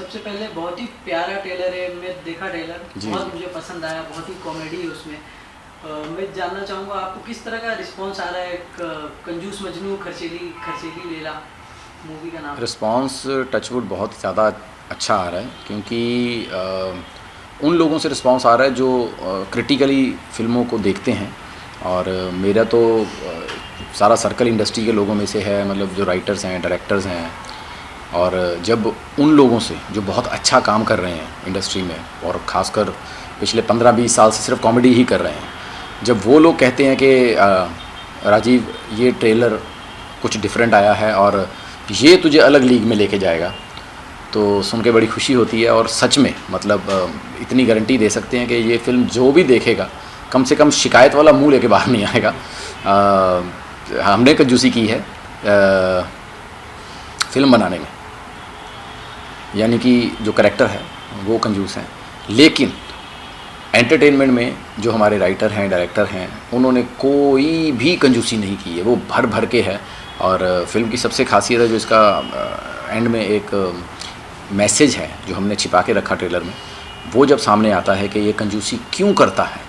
सबसे पहले बहुत ही प्यारा ट्रेलर है, मैं देखा ट्रेलर जी बहुत जी। मुझे पसंद आया, बहुत ही कॉमेडी है उसमें। मैं जानना चाहूँगा आपको किस तरह का रिस्पांस आ रहा है कंजूस मजनू खर्चीली खर्चीली लैला मूवी का नाम। रिस्पांस टचवुड बहुत ज़्यादा अच्छा आ रहा है, क्योंकि उन लोगों से रिस्पांस आ रहा है जो क्रिटिकली फ़िल्मों को देखते हैं। और मेरा तो सारा सर्कल इंडस्ट्री के लोगों में से है, मतलब जो राइटर्स हैं, डायरेक्टर्स हैं। और जब उन लोगों से जो बहुत अच्छा काम कर रहे हैं इंडस्ट्री में, और ख़ासकर पिछले 15-20 साल से सिर्फ कॉमेडी ही कर रहे हैं, जब वो लोग कहते हैं कि राजीव ये ट्रेलर कुछ डिफरेंट आया है और ये तुझे अलग लीग में लेके जाएगा, तो सुन के बड़ी खुशी होती है। और सच में मतलब इतनी गारंटी दे सकते हैं कि ये फ़िल्म जो भी देखेगा कम से कम शिकायत वाला मुंह लेके बाहर नहीं आएगा। हमने कंजूसी की है फ़िल्म बनाने में, यानी कि जो करैक्टर है वो कंजूस हैं, लेकिन एंटरटेनमेंट में जो हमारे राइटर हैं, डायरेक्टर हैं, उन्होंने कोई भी कंजूसी नहीं की है, वो भर भर के है। और फिल्म की सबसे खासियत है जो इसका एंड में एक मैसेज है जो हमने छिपा के रखा ट्रेलर में, वो जब सामने आता है कि ये कंजूसी क्यों करता है,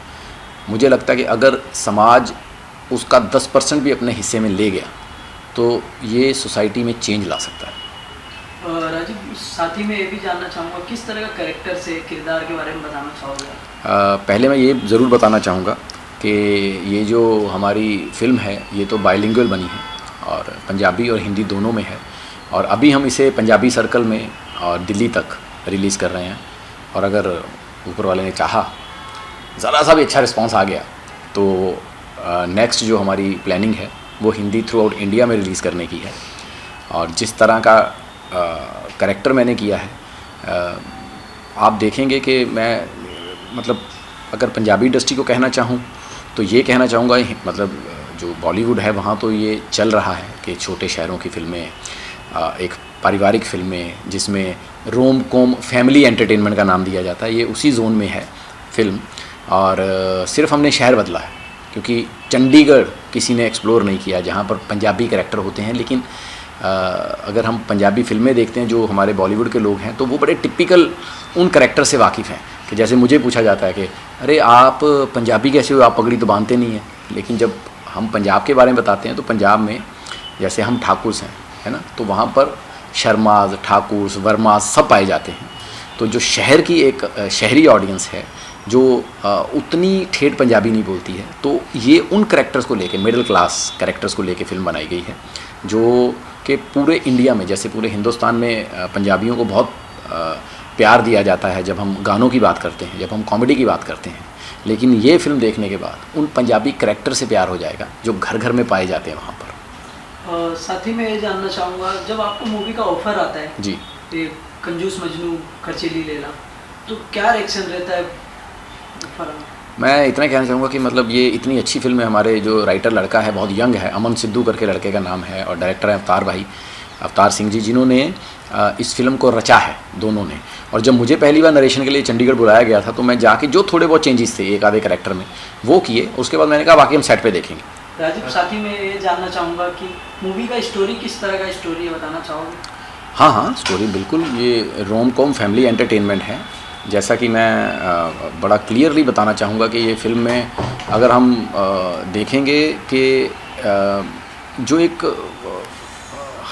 मुझे लगता है कि अगर समाज उसका 10% भी अपने हिस्से में ले गया तो ये सोसाइटी में चेंज ला सकता है। राजीव, साथ ही में ये भी जानना चाहूँगा किस तरह का कैरेक्टर से किरदार के बारे में बताना चाहोगे। पहले मैं ये ज़रूर बताना चाहूँगा कि ये जो हमारी फ़िल्म है ये तो बाइलिंगुअल बनी है और पंजाबी और हिंदी दोनों में है। और अभी हम इसे पंजाबी सर्कल में और दिल्ली तक रिलीज़ कर रहे हैं। और अगर ऊपर वाले ने चाहा, ज़रा सा भी अच्छा रिस्पांस आ गया, तो नेक्स्ट जो हमारी प्लानिंग है वो हिंदी थ्रू आउट इंडिया में रिलीज़ करने की है। और जिस तरह का करैक्टर मैंने किया है, आप देखेंगे कि मैं मतलब अगर पंजाबी इंडस्ट्री को कहना चाहूँ तो ये कहना चाहूँगा, मतलब जो बॉलीवुड है वहाँ तो ये चल रहा है कि छोटे शहरों की फ़िल्में, एक पारिवारिक फ़िल्में जिसमें रोम कॉम फैमिली एंटरटेनमेंट का नाम दिया जाता है, ये उसी जोन में है फ़िल्म। और सिर्फ हमने शहर बदला है, क्योंकि चंडीगढ़ किसी ने एक्सप्लोर नहीं किया जहाँ पर पंजाबी कैरेक्टर होते हैं। लेकिन अगर हम पंजाबी फ़िल्में देखते हैं जो हमारे बॉलीवुड के लोग हैं, तो वो बड़े टिपिकल उन कैरेक्टर से वाकिफ़ हैं कि जैसे मुझे पूछा जाता है कि अरे आप पंजाबी कैसे हो, आप पगड़ी तो बांधते नहीं हैं। लेकिन जब हम पंजाब के बारे में बताते हैं तो पंजाब में जैसे हम ठाकुर्स हैं, है ना, तो वहाँ पर शर्माज, ठाकुर्स, वर्माज सब पाए जाते हैं। तो जो शहर की एक शहरी ऑडियंस है जो उतनी ठेठ पंजाबी नहीं बोलती है, तो ये उन कैरेक्टर्स को लेके, मिडिल क्लास कैरेक्टर्स को लेके फ़िल्म बनाई गई है, जो कि पूरे इंडिया में, जैसे पूरे हिंदुस्तान में पंजाबियों को बहुत प्यार दिया जाता है जब हम गानों की बात करते हैं, जब हम कॉमेडी की बात करते हैं। लेकिन ये फ़िल्म देखने के बाद उन पंजाबी कैरेक्टर से प्यार हो जाएगा जो घर घर में पाए जाते हैं वहाँ पर। साथ ही मैं ये जानना चाहूँगा, जब आपको मूवी का ऑफ़र आता है जी, ये कंजूस मजनू खर्चीली लैला, तो क्या रिएक्शन रहता है ऑफ़र में? मैं इतना कहना चाहूँगा कि मतलब ये इतनी अच्छी फ़िल्म है। हमारे जो राइटर लड़का है बहुत यंग है, अमन सिद्धू करके लड़के का नाम है, और डायरेक्टर है अवतार भाई, अवतार सिंह जी, जिन्होंने इस फिल्म को रचा है दोनों ने। और जब मुझे पहली बार नरेशन के लिए चंडीगढ़ बुलाया गया था तो मैं जाके जो थोड़े बहुत चेंजेस थे एक आधे कैरेक्टर में वो किए, उसके बाद मैंने कहा बाकी हम सेट पे देखेंगे। राजीव, साथ ही में ये जानना चाहूँगा कि मूवी का स्टोरी किस तरह का स्टोरी है, बताना चाहोगे? हाँ हाँ, स्टोरी बिल्कुल ये रोम कॉम फैमिली एंटरटेनमेंट है। जैसा कि मैं बड़ा क्लियरली बताना चाहूँगा कि ये फ़िल्म में अगर हम देखेंगे कि जो एक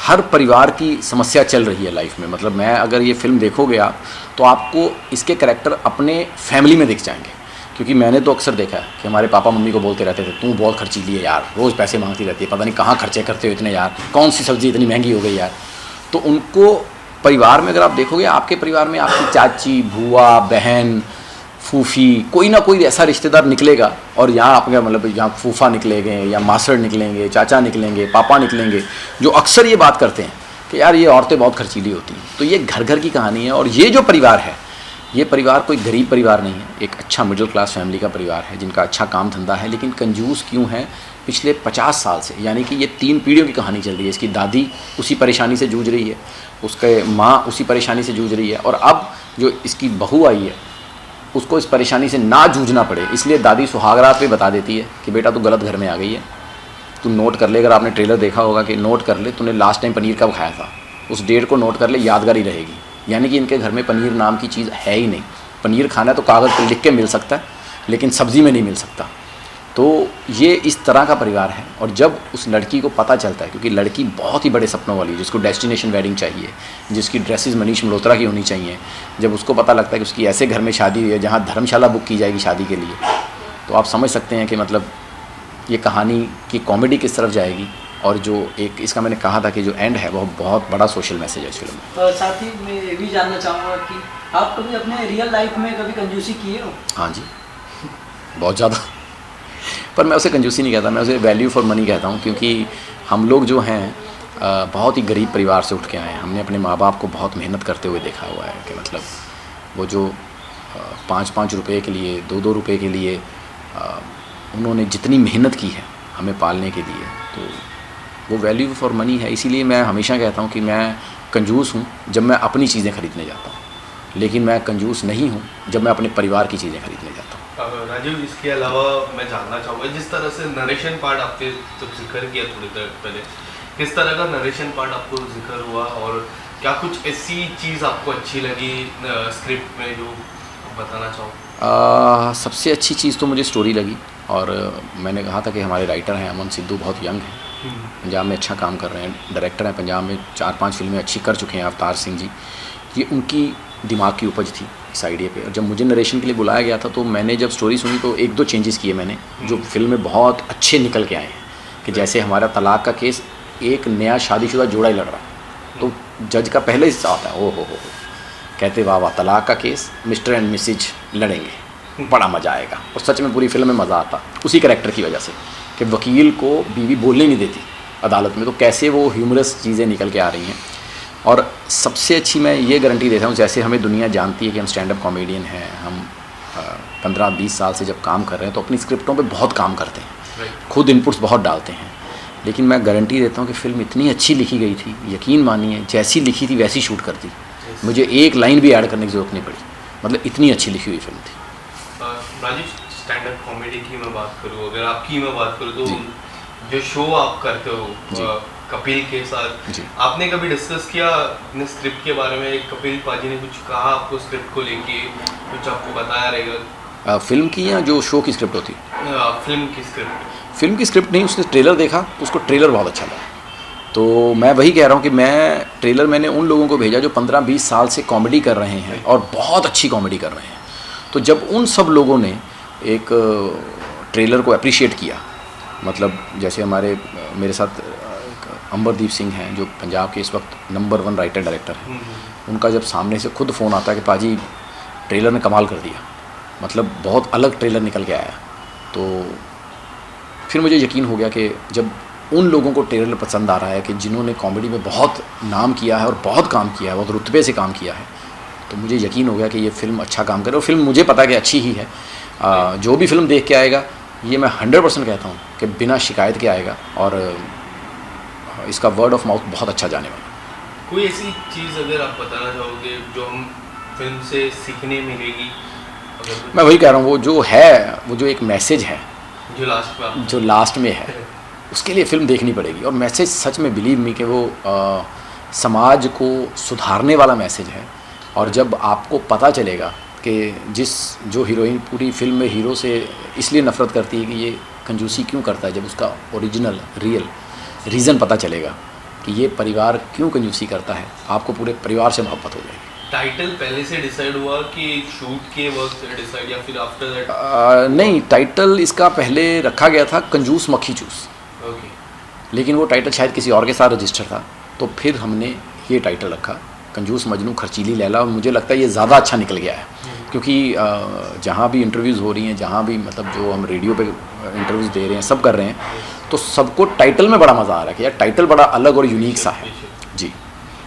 हर परिवार की समस्या चल रही है लाइफ में, मतलब मैं अगर ये फ़िल्म देखोगे आप तो आपको इसके कैरेक्टर अपने फैमिली में दिख जाएंगे। क्योंकि मैंने तो अक्सर देखा है कि हमारे पापा मम्मी को बोलते रहते थे, तू बहुत खर्चीली है यार, रोज़ पैसे मांगती रहती है, पता नहीं कहाँ खर्चे करते हो इतने यार, कौन सी सब्ज़ी इतनी महंगी हो गई यार। तो उनको परिवार में अगर आप देखोगे, आपके परिवार में आपकी चाची, बुआ, बहन, फूफी, कोई ना कोई ऐसा रिश्तेदार निकलेगा। और यहाँ आपका मतलब यहाँ फूफा निकलेंगे या मासड़ निकलेंगे, चाचा निकलेंगे, पापा निकलेंगे, जो अक्सर ये बात करते हैं कि यार ये औरतें बहुत खर्चीली होती हैं। तो ये घर घर की कहानी है। और ये जो परिवार है, ये परिवार कोई गरीब परिवार नहीं है, एक अच्छा मिडिल क्लास फैमिली का परिवार है जिनका अच्छा काम धंधा है। लेकिन कंजूस क्यों है, पिछले 50 साल से, यानी कि ये 3 पीढ़ियों की कहानी चल रही है। इसकी दादी उसी परेशानी से जूझ रही है, उसके माँ उसी परेशानी से जूझ रही है, और अब जो इसकी बहू आई है उसको इस परेशानी से ना जूझना पड़े, इसलिए दादी सुहागरात पे बता देती है कि बेटा तू गलत घर में आ गई है, तू नोट कर ले। अगर आपने ट्रेलर देखा होगा कि नोट कर ले, तूने लास्ट टाइम पनीर कब खाया था, उस डेट को नोट कर ले, यादगार ही रहेगी। यानी कि इनके घर में पनीर नाम की चीज़ है ही नहीं। पनीर खाना है तो कागज़ पर लिख के मिल सकता है, लेकिन सब्ज़ी में नहीं मिल सकता। तो ये इस तरह का परिवार है। और जब उस लड़की को पता चलता है, क्योंकि लड़की बहुत ही बड़े सपनों वाली है, जिसको डेस्टिनेशन वेडिंग चाहिए, जिसकी ड्रेसेस मनीष मल्होत्रा की होनी चाहिए, जब उसको पता लगता है कि उसकी ऐसे घर में शादी हुई है जहाँ धर्मशाला बुक की जाएगी शादी के लिए, तो आप समझ सकते हैं कि मतलब ये कहानी की कॉमेडी किस तरफ जाएगी। और जो एक इसका मैंने कहा था कि जो एंड है वो बहुत बड़ा सोशल मैसेज है इस फिल्म में। साथ ही मैं ये भी जानना चाहूँगा कि आप कभी अपने रियल लाइफ में कभी कंजूसी किए हो? हाँ जी, बहुत ज़्यादा। पर मैं उसे कंजूसी नहीं कहता, मैं उसे वैल्यू फॉर मनी कहता हूँ, क्योंकि हम लोग जो हैं बहुत ही गरीब परिवार से उठ के आए हैं। हमने अपने माँ बाप को बहुत मेहनत करते हुए देखा हुआ है कि मतलब वो जो 5-5 रुपये के लिए, 2-2 रुपये के लिए उन्होंने जितनी मेहनत की है हमें पालने के लिए, तो वो वैल्यू फॉर मनी है। इसीलिए मैं हमेशा कहता हूँ कि मैं कंजूस हूँ जब मैं अपनी चीज़ें खरीदने जाता हूँ, लेकिन मैं कंजूस नहीं हूँ जब मैं अपने परिवार की चीज़ें खरीदने जाता हूँ। राजीव, इसके अलावा मैं जानना चाहूँगा, जिस तरह से नरेशन पार्ट आपने जब जिक्र किया थोड़ी देर पहले, किस तरह का नरेशन पार्ट आपको जिक्र हुआ, और क्या कुछ ऐसी चीज़ आपको अच्छी लगी स्क्रिप्ट में जो आप बताना चाहो? सबसे अच्छी चीज़ तो मुझे स्टोरी लगी। और मैंने कहा था कि हमारे राइटर हैं अमन सिद्धू, बहुत यंग हैं, पंजाब में अच्छा काम कर रहे हैं, डायरेक्टर हैं, पंजाब में 4-5 फिल्में अच्छी कर चुके हैं, अवतार सिंह जी। ये उनकी दिमाग की उपज थी इस आइडिया पे। और जब मुझे नरेशन के लिए बुलाया गया था तो मैंने जब स्टोरी सुनी तो 1-2 चेंजेस किए मैंने, जो फिल्म में बहुत अच्छे निकल के आए हैं। कि जैसे हमारा तलाक का केस एक नया शादीशुदा जोड़ा ही लड़ रहा है, तो जज का पहले हिस्सा आता है, ओ हो कहते वाह वाह, तलाक का केस मिस्टर एंड मिसेज लड़ेंगे, बड़ा मज़ा आएगा। और सच में पूरी फिल्म में मज़ा आता उसी कैरेक्टर की वजह से कि वकील को बीवी बोलने नहीं देती अदालत में, तो कैसे वो ह्यूमरस चीज़ें निकल के आ रही हैं। और सबसे अच्छी मैं ये गारंटी देता हूँ, जैसे हमें दुनिया जानती है कि हम स्टैंड अप कॉमेडियन हैं, हम 15-20 साल से जब काम कर रहे हैं तो अपनी स्क्रिप्टों पे बहुत काम करते हैं, खुद इनपुट्स बहुत डालते हैं, लेकिन मैं गारंटी देता हूँ कि फ़िल्म इतनी अच्छी लिखी गई थी, यकीन मानिए जैसी लिखी थी वैसी शूट कर दी, मुझे एक लाइन भी ऐड करने की ज़रूरत नहीं पड़ी, मतलब इतनी अच्छी लिखी हुई फिल्म थी। राजीव, स्टैंड अप कॉमेडी की मैं बात करूँ, अगर आपकी मैं बात करूँ तो जो शो आप करते हो कपिल के साथ, आपने कभी डिस्कस किया अपने स्क्रिप्ट के बारे में? कपिल पाजी ने कुछ कहा आपको स्क्रिप्ट को लेके, कुछ आपको बताया रहेगा? फिल्म की या जो शो की स्क्रिप्ट होती? फिल्म की स्क्रिप्ट। फिल्म की स्क्रिप्ट नहीं, उसने ट्रेलर देखा, उसको ट्रेलर बहुत अच्छा लगा। तो मैं वही कह रहा हूँ कि मैं ट्रेलर मैंने उन लोगों को भेजा जो 15-20 साल से कॉमेडी कर रहे हैं और बहुत अच्छी कॉमेडी कर रहे हैं। तो जब उन सब लोगों ने एक ट्रेलर को अप्रिशिएट किया, मतलब जैसे मेरे साथ अंबरदीप सिंह हैं जो पंजाब के इस वक्त नंबर 1 राइटर डायरेक्टर हैं, उनका जब सामने से खुद फ़ोन आता है कि पाजी ट्रेलर ने कमाल कर दिया, मतलब बहुत अलग ट्रेलर निकल के आया, तो फिर मुझे यकीन हो गया कि जब उन लोगों को ट्रेलर पसंद आ रहा है कि जिन्होंने कॉमेडी में बहुत नाम किया है और बहुत काम किया है, बहुत रुतबे से काम किया है, तो मुझे यकीन हो गया कि ये फ़िल्म अच्छा काम करे। और फिल्म मुझे पता है कि अच्छी ही है। जो भी फिल्म देख के आएगा, ये मैं 100% कहता हूँ कि बिना शिकायत के आएगा और इसका वर्ड ऑफ माउथ बहुत अच्छा जाने वाला। कोई ऐसी चीज़ अगर आप बताना चाहोगे जो हम फिल्म से सीखने मिलेगी? मैं वही कह रहा हूँ, वो जो एक मैसेज है जो लास्ट में है, उसके लिए फ़िल्म देखनी पड़ेगी। और मैसेज सच में बिलीव मी कि वो समाज को सुधारने वाला मैसेज है। और जब आपको पता चलेगा कि जो हीरोइन पूरी फिल्म में हीरो से इसलिए नफ़रत करती है कि ये कंजूसी क्यों करता है, जब उसका ओरिजिनल रियल रीज़न पता चलेगा कि ये परिवार क्यों कंजूसी करता है, आपको पूरे परिवार से मोहब्बत हो जाएगी। टाइटल पहले से डिसाइड हुआ कि शूट के वक्त डिसाइड, या फिर आफ्टर दैट? नहीं, टाइटल इसका पहले रखा गया था कंजूस मक्खी चूस, लेकिन वो टाइटल शायद किसी और के साथ रजिस्टर था, तो फिर हमने ये टाइटल रखा कंजूस मजनू खर्चीली लैला। और मुझे लगता है ये ज़्यादा अच्छा निकल गया है, क्योंकि जहाँ भी इंटरव्यूज़ हो रही हैं, जहाँ भी मतलब जो हम रेडियो पे इंटरव्यूज़ दे रहे हैं, सब कर रहे हैं, तो सबको टाइटल में बड़ा मज़ा आ रहा है कि यार टाइटल बड़ा अलग और यूनिक सा है जी।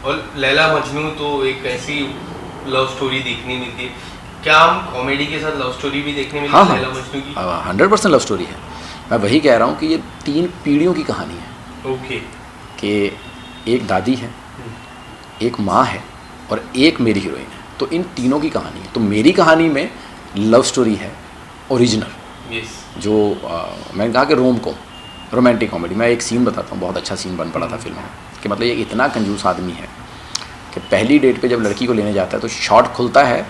और लैला मजनू तो एक ऐसी लव स्टोरी देखने मिलती है, क्या हम कॉमेडी के साथ लव स्टोरी भी देखने मिलती है? लैला मजनू की 100% लव स्टोरी है। मैं वही कह रहा हूँ कि ये 3 पीढ़ियों की कहानी है। ओके। कि एक दादी है, एक माँ है और एक मेरी हीरोइन है, तो इन तीनों की कहानी है। तो मेरी कहानी में लव स्टोरी है ओरिजिनल, जो मैंने कहा कि रोमांटिक कॉमेडी। मैं एक सीन बताता हूँ, बहुत अच्छा सीन बन पड़ा था फिल्म में, कि मतलब ये इतना कंजूस आदमी है कि पहली डेट पे जब लड़की को लेने जाता है तो शॉट खुलता है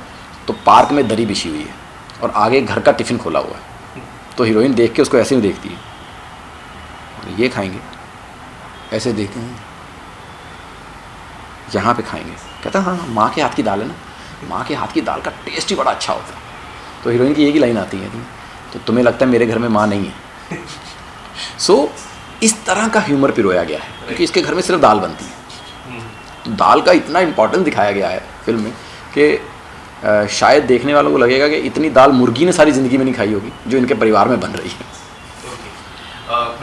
तो पार्क में दरी बिछी हुई है और आगे घर का टिफ़िन खोला हुआ है। तो हीरोइन देख के उसको ऐसे ही देखती है, ये खाएंगे, ऐसे देखते हैं, यहाँ पे खाएंगे। कहता है हाँ माँ के हाथ की दाल है ना, माँ के हाथ की दाल का टेस्ट ही बड़ा अच्छा होता है। तो हीरोइन की एक ही लाइन आती है, तो तुम्हें लगता है मेरे घर में माँ नहीं है। सो इस तरह का ह्यूमर पिरोया गया है क्योंकि इसके घर में सिर्फ दाल बनती है। तो दाल का इतना इम्पोर्टेंस दिखाया गया है फिल्म में कि शायद देखने वालों को लगेगा कि इतनी दाल मुर्गी ने सारी ज़िंदगी में नहीं खाई होगी जो इनके परिवार में बन रही है।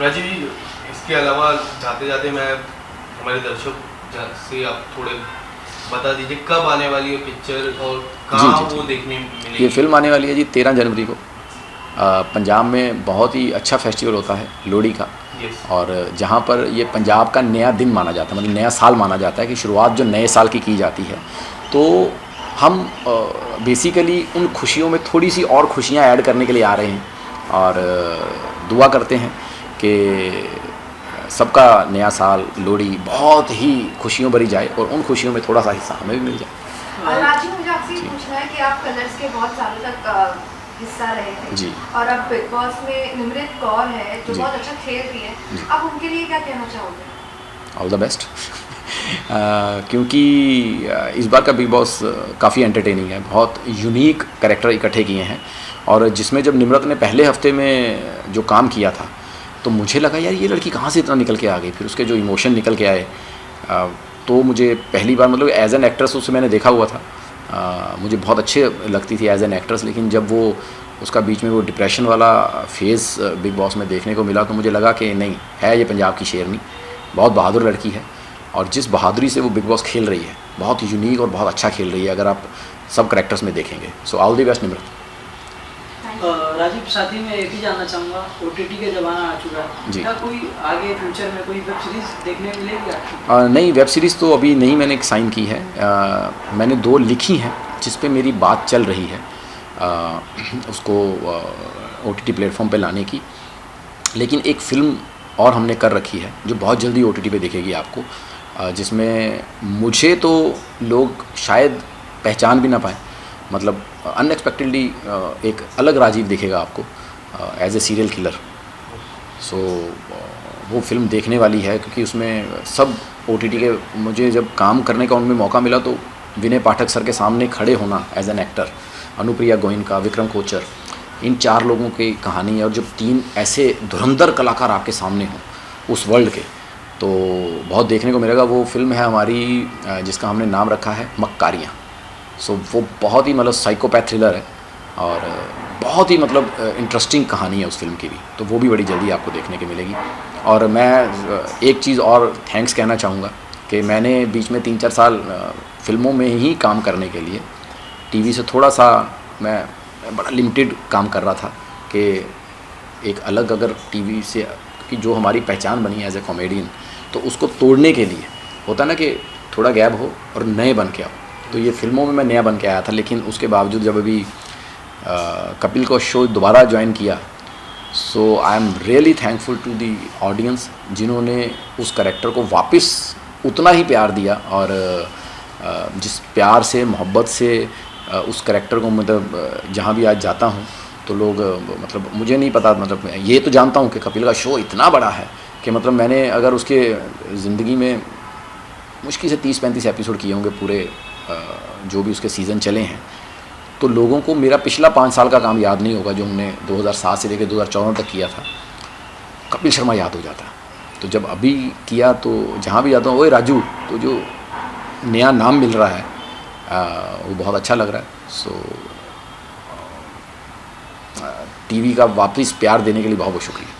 राजीव जी, इसके अलावा जाते जाते मैं हमारे दर्शक से आप थोड़े बता दीजिए कब आने वाली है पिक्चर और कहाँ वो देखने मिलेगी? ये फिल्म आने वाली है जी 13 जनवरी को। पंजाब में बहुत ही अच्छा फेस्टिवल होता है लोहड़ी का, और जहाँ पर ये पंजाब का नया दिन माना जाता है, मतलब नया साल माना जाता है कि शुरुआत जो नए साल की जाती है। तो हम बेसिकली उन खुशियों में थोड़ी सी और खुशियाँ ऐड करने के लिए आ रहे हैं और दुआ करते हैं कि सबका नया साल लोहड़ी बहुत ही खुशियों भरी जाए और उन खुशियों में थोड़ा सा हिस्सा हमें भी मिल जाए। राजीव, मुझे आपसे ये पूछना है कि आप कलर्स के बहुत सालों तक हिस्सा रहे थे जी, और अब बिग बॉस में निमृत कौर है जो बहुत अच्छा खेल रही है, आप उनके लिए क्या कहना चाहोगे? All the best. क्योंकि इस बार का बिग बॉस काफ़ी एंटरटेनिंग है, बहुत यूनिक कैरेक्टर इकट्ठे किए हैं, और जिसमें जब निम्रत ने पहले हफ्ते में जो काम किया था तो मुझे लगा यार ये लड़की कहाँ से इतना निकल के आ गई, फिर उसके जो इमोशन निकल के आए, तो मुझे पहली बार मतलब एज एन एक्ट्रेस उसे मैंने देखा हुआ था, मुझे बहुत अच्छे लगती थी एज एन एक्ट्रेस, लेकिन जब वो उसका बीच में वो डिप्रेशन वाला फेज़ बिग बॉस में देखने को मिला तो मुझे लगा कि नहीं है ये पंजाब की शेरनी, बहुत बहादुर लड़की है, और जिस बहादुरी से वो बिग बॉस खेल रही है बहुत यूनिक और बहुत अच्छा खेल रही है अगर आप सब करेक्टर्स में देखेंगे। So all the best Nimrat. Rajiv, साथ ही में एक ही जानना चाहूँगा, OTT का ज़माना आ चुका है, क्या कोई आगे फ्यूचर में कोई वेब सीरीज़ देखने मिलेगी आपको? नहीं, वेब सीरीज़ तो अभी नहीं मैंने साइन की है, मैंने 2 लिखी हैं जिस पे मेरी बात चल रही है उसको OTT प्लेटफॉर्म पे लाने की, लेकिन एक फ़िल्म और हमने कर रखी है जो बहुत जल्दी OTT पे दिखेगी आपको, जिसमें मुझे तो लोग शायद पहचान भी ना पाएँ, मतलब अनएक्सपेक्टेडली एक अलग राजीव दिखेगा आपको एज ए सीरियल किलर। सो वो फिल्म देखने वाली है क्योंकि उसमें सब OTT के, मुझे जब काम करने का उनमें मौका मिला तो विनय पाठक सर के सामने खड़े होना as an actor, Anupriya Goenka, Vikram Kochhar, इन 4 लोगों की कहानी है, और जब 3 ऐसे धुरंधर कलाकार आपके सामने हों उस वर्ल्ड के, तो बहुत देखने को मिलेगा। वो फिल्म है हमारी जिसका हमने नाम रखा है मक्कारियाँ। सो वो बहुत ही मतलब साइकोपैथ थ्रिलर है और बहुत ही मतलब इंटरेस्टिंग कहानी है उस फिल्म की भी, तो वो भी बड़ी जल्दी आपको देखने के मिलेगी। और मैं एक चीज़ और थैंक्स कहना चाहूँगा कि मैंने बीच में 3-4 साल फिल्मों में ही काम करने के लिए टीवी से थोड़ा सा मैं बड़ा लिमिटेड काम कर रहा था कि एक अलग अगर टीवी से कि जो हमारी पहचान बनी एज ए कॉमेडियन, तो उसको तोड़ने के लिए होता ना कि थोड़ा गैप हो और नए बन के आओ, तो ये फिल्मों में मैं नया बन के आया था। लेकिन उसके बावजूद जब अभी कपिल का शो दोबारा ज्वाइन किया, so I am really thankful to the audience जिन्होंने उस कैरेक्टर को वापस उतना ही प्यार दिया, और जिस प्यार से मोहब्बत से उस कैरेक्टर को मतलब जहाँ भी आज जाता हूँ तो लोग मतलब मुझे नहीं पता, मतलब ये तो जानता हूँ कि कपिल का शो इतना बड़ा है कि मतलब मैंने अगर उसके ज़िंदगी में मुश्किल से 30-35 एपिसोड किए होंगे पूरे जो भी उसके सीज़न चले हैं, तो लोगों को मेरा पिछला 5 साल का काम याद नहीं होगा जो हमने 2007 से लेकर 2014 तक किया था, कपिल शर्मा याद हो जाता। तो जब अभी किया तो जहाँ भी जाता हूँ ओए राजू, तो जो नया नाम मिल रहा है वो बहुत अच्छा लग रहा है। सो टीवी का वापस प्यार देने के लिए बहुत बहुत शुक्रिया।